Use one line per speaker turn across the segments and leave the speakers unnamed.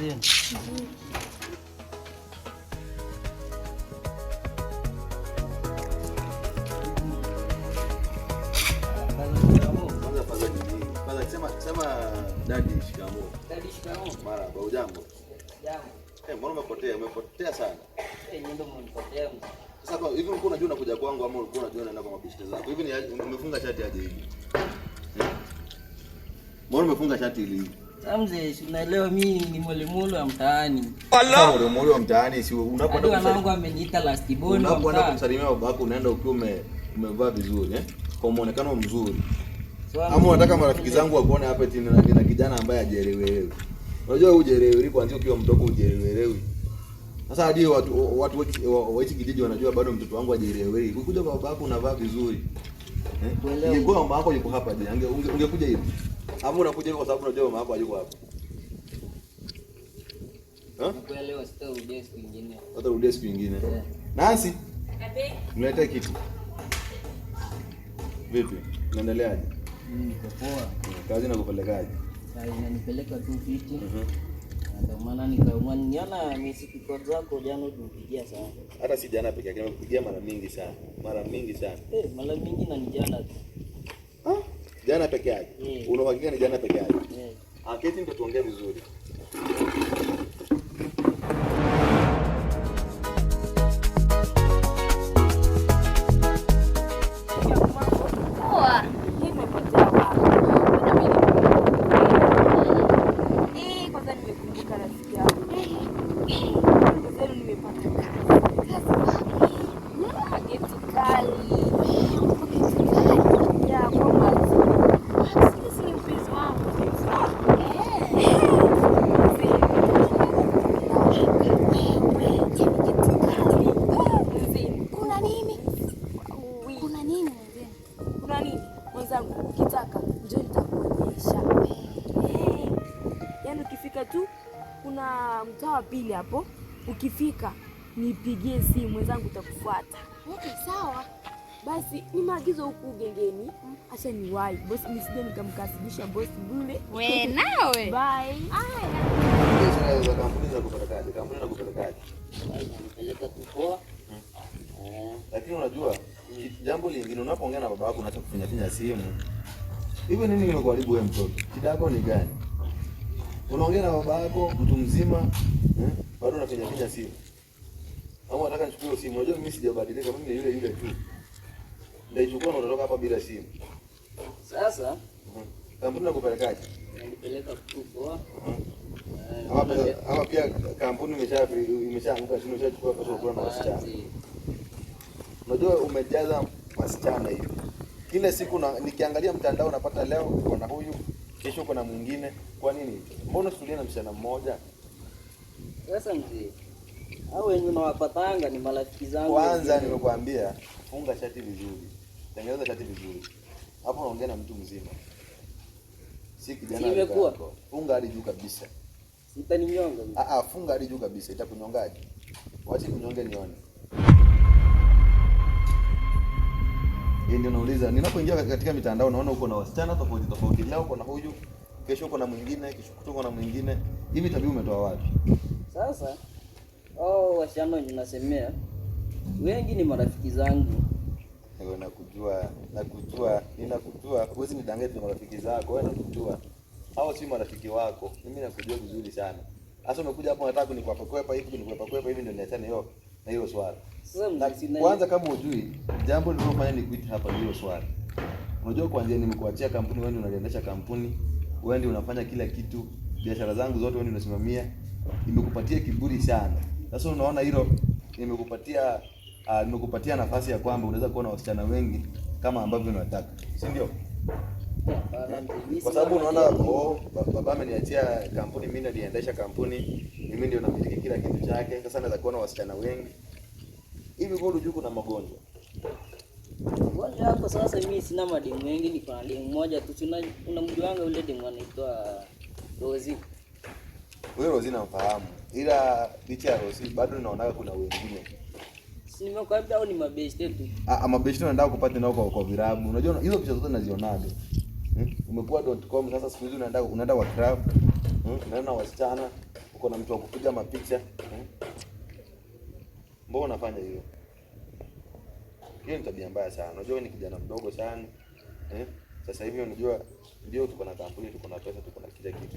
zenu?
Sema dadi shikamoo.
Dadi shikamoo.
Marhaba, hujambo?
Jambo.
Mbona umepotea sana?
Nyendo mnipotea.
Sasa kwa hivi ulikuwa unajua unakuja kwangu ama ulikuwa unajua unaenda kwa mabishte zako? Hivi ni umefunga shati aje hivi? Mbona umefunga shati hili?
Samze, unaelewa mimi ni molemolo wa mtaani.
Allah! Molemolo wa mtaani si unapoenda
kwa wanangu ameniita last born.
Unapoenda kumsalimia baba yako unaenda ukiwa umevaa vizuri kwa muonekano mzuri. Ama unataka marafiki zangu wakuone hapa eti nina kijana ambaye hajielewi. Unajua hujielewi kuanzia ukiwa mdogo hujielewi. Sasa hadi watu wa hichi kijiji wanajua bado mtoto wangu hajielewi. Ukikuja kwa baba yako unavaa vizuri. Ingekuwa mama yako yuko hapa je? Ungekuja hivi. Ama unakuja hivi kwa sababu unajua mama yako hayuko hapa.
Kuelewa sitarudia siku nyingine.
Utarudia siku nyingine. Nancy. Abe. Mlete kitu. Vipi? Unaendeleaje?
Niko poa.
Kazi inakupelekaje?
Kazi inanipeleka tu fiti. Ndio maana nikamwona message kwa zako jana tulipigia sana.
Hata si jana pekee yake, nimekupigia mara mingi sana. Mara mingi
mara mingi na ni jana tu.
Jana pekee yake. Una uhakika ni jana pekee yake? Keti ndio tuongee vizuri.
Ukitaka njoo nitakuonyesha. Yaani ukifika tu kuna mtaa wa pili hapo. Ukifika nipigie simu mwenzangu utakufuata.
Okay, sawa.
Basi ni maagizo huku gengeni. Acha niwahi. Boss nisije nikamkasibisha boss bure.
We nawe.
Bye.
Biashara za kampuni za kupelekaje? Kampuni za kupelekaje?
Nipeleka tu poa.
Lakini unajua jambo lingine unapoongea na baba yako unaacha kufinya simu. Hivi nini kimekuharibu wewe mtoto? Shida yako ni gani? Unaongea na baba yako mtu mzima, bado unafinya simu. Au unataka nichukue simu? Unajua mimi sijabadilika, mimi ni yule tu. Ndaichukua na utatoka hapa bila simu.
Sasa
kampuni nakupelekaje?
Nipeleka tu poa.
Hapa pia kampuni imeshaanguka chini, imeshachukua pesa kwa na wasichana. Unajua umejaza wasichana hivi. Kila siku nikiangalia mtandao napata leo kuna huyu, kesho kuna mwingine. Kwa nini? Mbona tulia na msichana mmoja?
Sasa mzee, hao wenye unawapatanga ni marafiki zangu.
Kwanza nimekuambia funga shati vizuri. Tengeneza shati vizuri. Hapo unaongea na mtu mzima. Si kijana wako. Funga hadi juu kabisa.
Sitaninyonga.
Funga hadi juu kabisa. Itakunyongaje? Wacha kunyonge nione. Ndio nauliza, ninapoingia katika mitandao naona uko na wasichana tofauti. Leo uko na huyu, kesho uko na mwingine, kesho uko na mwingine. Hivi tabia umetoa wapi?
Sasa wasichana ninasemea wengi ni marafiki zangu.
Wewe ninakujua. Huwezi nidanganya tu marafiki zako, wewe nakujua. Hao si marafiki wako. Mimi nakujua vizuri sana. Sasa umekuja hapo unataka kunikwepa hivi ndio niachane na hiyo swali. Kwanza kama hujui jambo lililofanya nikuite hapa hiyo swali. Unajua kuanzia nimekuachia kampuni, wewe ndio unaendesha kampuni, wewe ndio unafanya kila kitu, biashara zangu zote wewe ndio unasimamia. Nimekupatia kiburi sana. Sasa unaona hilo nimekupatia nafasi ya kwamba unaweza kuona wasichana wengi kama ambavyo unataka. Si ndio? Kwa sababu unaona baba ameniachia kampuni, mimi naliendesha kampuni, mimi ndio namiliki kila kitu chake. Sasa naweza kuona wasichana wengi. Hivi kwa unajua kuna magonjwa.
Magonjwa hapo sasa mimi sina mademu wengi, niko na demu moja tu. Unamjuanga yule demu anaitwa Rosie.
Wewe Rosie namfahamu. Ila licha ya Rosie bado naona kuna wengine.
Si nimekuambia au ni mabeshte tu.
Mabeshte wanaenda kupata nao kwa virabu. Unajua hizo picha zote nazionaga. Umekuwa .com sasa siku hizi unaenda kwa club. Unaona wasichana, uko na mtu wa kupiga mapicha. Mbona unafanya hiyo? Hiyo ni tabia mbaya sana. Unajua ni kijana mdogo sana. Sasa hivi unajua ndio tuko na kampuni, tuko na pesa, tuko na kila kitu.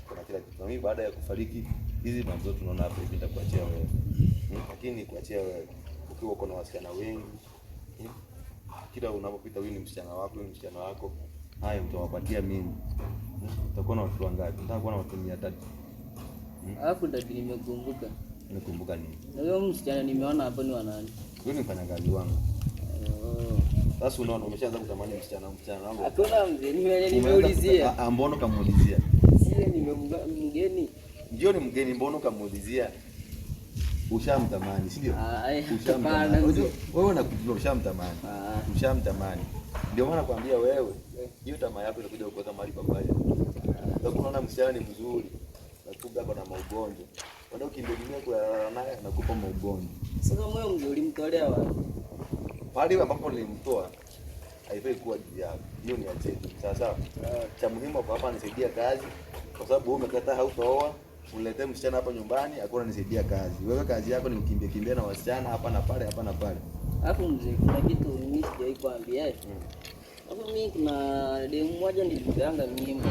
Kuna kila kitu. Na mimi baada ya kufariki hizi mambo zote tunaona hapa hivi nitakuachia wewe. Lakini kuachia wewe ukiwa uko na wasichana wengi. Kila unapopita huyu ni msichana wako, huyu ni msichana wako. Haya mtawapatia mimi. Utakuwa na watu wangapi? Nataka kuwa na watu 300.
Alafu ndio nimekumbuka.
Nimekumbuka nini?
Na huyo msichana nimeona hapo ni wa nani?
Huyu ni mfanyakazi wangu. Sasa unaona umeshaanza kutamani msichana wangu.
Hakuna mzee, nimeulizia.
Mbona kamuulizia?
Sie mgeni.
Ndio ni mgeni, mbona kamuulizia? Ushamtamani, si ndio?
Ushamtamani.
Wewe unakujua ushamtamani. Ushamtamani. Ndio maana nakwambia wewe, hiyo tamaa yako inakuja kukosa mahali pabaya. Unaona msichana ni mzuri, nakuga kwa na maugonjwa. Wanda ukimbilia kwa naye anakupa maugonjwa.
Sasa moyo mzee ulimtolea wapi?
Pale ambapo nilimtoa haifai kuwa juu yako. Hiyo ni achetu. Sasa cha muhimu hapa nisaidia kazi, kwa sababu wewe umekataa hautaoa, uniletee msichana hapa nyumbani, hakuna nisaidia kazi. Wewe kazi yako ni kimbia na wasichana hapa na pale, hapa na pale.
Hapo mzee kuna kitu mimi sijawahi kuambia. Hapo mimi kuna demu mmoja nilipanga mimi.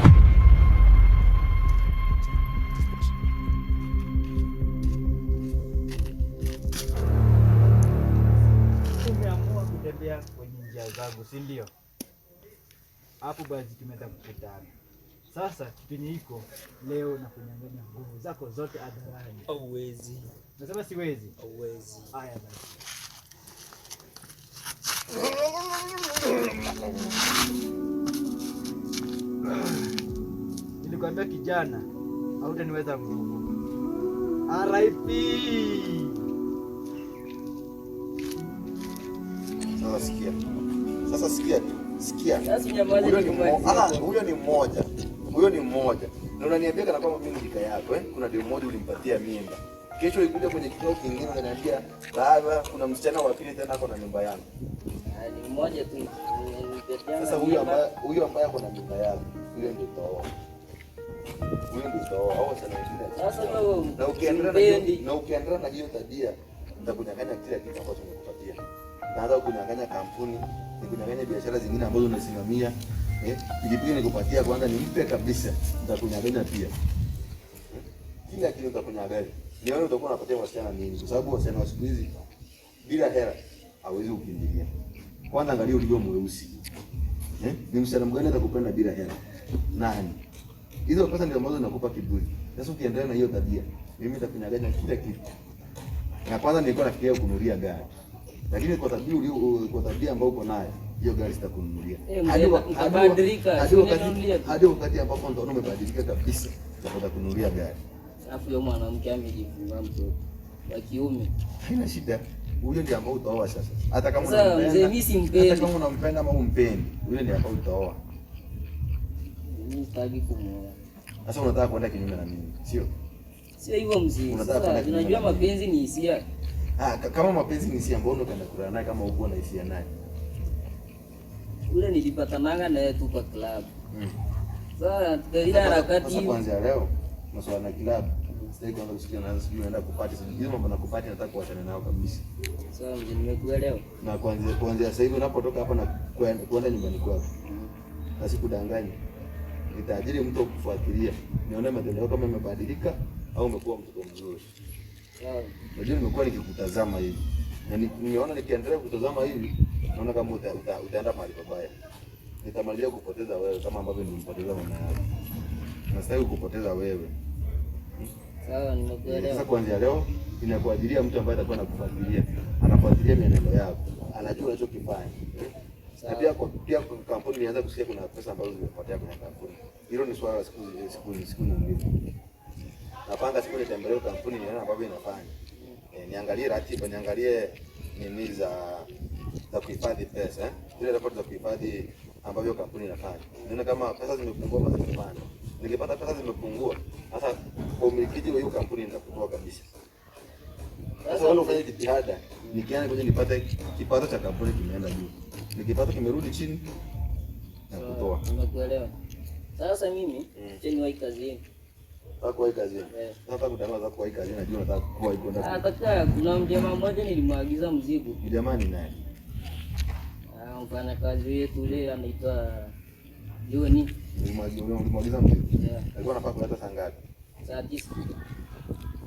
Kutembea kwenye njia zangu, si ndio? Hapo basi tumeenda kukutana. Sasa kipindi hiko leo na kunyang'anya nguvu zako zote hadharani.
Hauwezi.
Nasema siwezi.
Hauwezi.
Haya basi. Nilikwambia kijana, hautaniweza nguvu. RIP.
Sasa sikia tu. Sikia. Huyo ni mmoja. Na unaniambia kana kwamba mimi ndika yako, Kuna demu mmoja ulimpatia mimba. Kesho ikuja kwenye kikao kingine unaniambia, "Baba, kuna msichana wa pili tena ako na mimba yangu."
Ni mmoja tu.
Sasa huyo ambaye ako na mimba yako, huyo ndio toa. Huyo ndio toa. Hao sana wengine.
Sasa wewe
na ukiendelea na hiyo tabia, nitakunyang'anya kila kitu ambacho nimekupatia. Naanza kunyang'anya kampuni, nikunyang'anya biashara zingine ambazo unasimamia. Pikipiki nikupatia kwanza nimpe kabisa, nitakunyang'anya pia. Kila kitu nitakunyang'anya. Nione utakuwa unapatia wasichana nini? Kwa sababu wasichana wa siku hizi bila hela hawezi kukimbilia. Kwanza angalia ulivyo mweusi. Ni msichana mgani atakupenda bila hela? Nani? Hizo pesa ndio ambazo nakupa kiburi. Sasa ukiendelea na hiyo tabia, mimi nitakunyang'anya kila kitu. Na kwanza nilikuwa nafikiria kununulia gari. Lakini kwa tabia ambayo uko nayo, hiyo gari sitakununulia. Hadi wakati ambapo ndo umebadilika kabisa, nitakununulia gari.
Alafu yule mwanamke amejifunga mtoto wa kiume.
Haina shida. Huyo ndiye ambao utaoa sasa. Hata kama unampenda ama umpendi, huyo ndiye ambao utaoa.
Mimi sitaki kumuoa.
Sasa unataka kwenda kinyume na mimi, sio?
Sio hivyo mzee. Unajua mapenzi ni hisia.
Kama mapenzi ni hisia, mbona ukaenda kulala naye kama uko na hisia naye?
Ule nilipatananga naye tu kwa club. Sasa ile harakati
hiyo kwanza leo masuala na club. Sitaki kwanza kusikia na sijui naenda kupati. Hizo mambo na kupati nataka kuachana nao kabisa.
Sawa mzee, nimekuelewa.
Na kuanzia sasa hivi unapotoka hapa na kwenda nyumbani kwako. Na sikudanganya. Nitaajiri mtu kufuatilia. Nione matendo yako kama yamebadilika au umekuwa mtoto mzuri. Sawa. Najua nimekuwa nikikutazama hivi. Na nimeona nikiendelea kutazama hivi, naona kama utaenda mahali pabaya. Nitamalizia kupoteza wewe kama ambavyo nilimpoteza mama yako. Nasitaki kukupoteza wewe.
Sawa, nimekuelewa.
Sasa kuanzia leo inakuajiria mtu ambaye atakuwa anakufuatilia. Anafuatilia mienendo yako. Anajua unachokifanya. Na pia kampuni ilianza kusikia kuna pesa ambazo zimepotea kwenye kampuni. Hilo ni swala siku nyingine. Napanga siku nitembelee kampuni nione ambavyo inafanya. Niangalie ratiba, niangalie nini za kuhifadhi pesa, zile ripoti za kuhifadhi ambavyo kampuni inafanya. Nione kama pesa zimepungua ama zimepanda. Nikipata pesa zimepungua, sasa kwa umiliki wa hiyo kampuni nitakutoa kabisa. Sasa wale ufanye jitihada, nikiana kwenye nipate kipato cha kampuni kimeenda juu. Nikipato kimerudi chini na kutoa.
Nimekuelewa. Sasa mimi niwahi kazini.
Kwa kazi. Nataka kutangaza kwa kazi, najua nataka kwa iko ndani.
Nataka kuna mjamaa mmoja nilimwagiza mzigo.
Jamani nani?
Mfanya kazi wetu yule anaitwa Joni.
Nilimwagiza mzigo. Alikuwa anafaa kuleta saa ngapi?
Saa 9.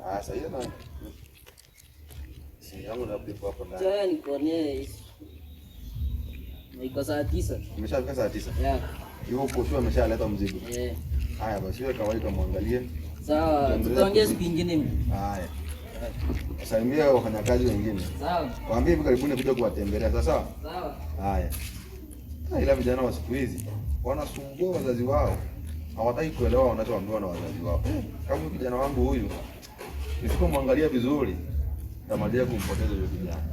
Sasa hiyo na si yangu na update hapo ndani.
Sasa nikuonee iko saa 9.
Umeshafika saa 9? Yuko sio ameshaleta mzigo. Haya basi wewe kawaida muangalie.
Sawa, tutaongea siku nyingine.
Haya. Salimia wafanyakazi wengine.
Sawa.
Waambie hivi karibuni kuja kuwatembelea. Sawa?
Sawa.
Haya. Ila vijana wa siku hizi wanasumbua wazazi wao. Hawataki kuelewa wanachoambiwa na wazazi wao. Kama kijana wangu huyu nisipomwangalia vizuri nitamaliza kumpoteza yule kijana.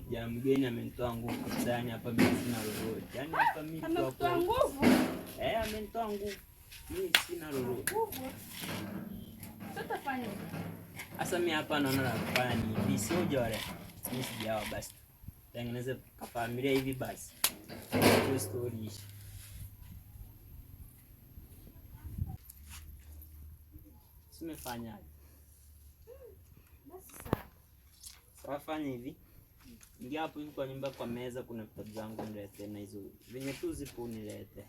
Kijana mgeni amenitoa nguvu ndani hapa, mimi sina lolote. Yaani hapa mimi
ametoa nguvu.
Amenitoa nguvu. Mimi sina lolote.
Sasa fanya.
Sasa mimi hapa naona la kufanya ni hivi, sio jore. Mimi sijawa basi. Tengeneze familia hivi basi. Hiyo story. Simefanya.
Basi sawa.
Sawa, fanya hivi. Ingia hapo hivi kwa nyumba, kwa meza kuna vitabu zangu, nilete na hizo venye tu zipo nilete.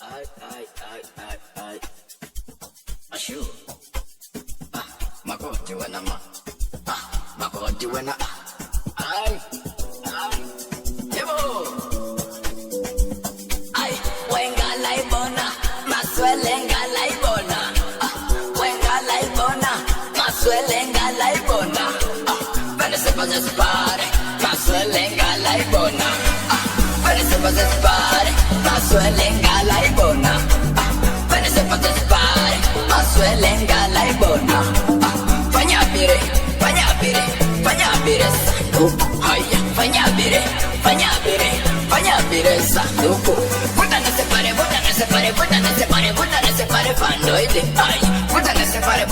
Ai. Ashu. Makoti wana ma. Makoti wana. Ai. Yebo. Ai, wenga laibona, maswelenga laibona. Wenga laibona, maswelenga laibona. Parece fazer pare, maswelenga laibona. Parece fazer pare, maswelenga laibona. Parece fazer pare, maswelenga laibona. Fanyabire sanduku. Haya, fanyabire sanduku. Vuta na separe fando ile. Ay, vuta na separe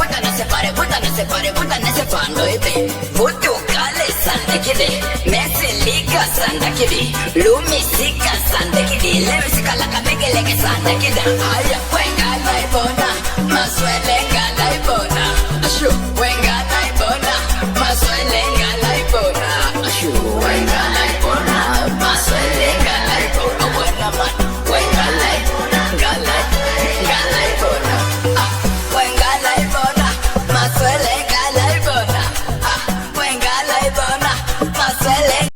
fando ile. Vutu kale sandakide, mesilika sandakide, lumisika sandakide, lemisika la kabegele sandakide. Haya, wenga laibona, maswelenga laibona. Ashu.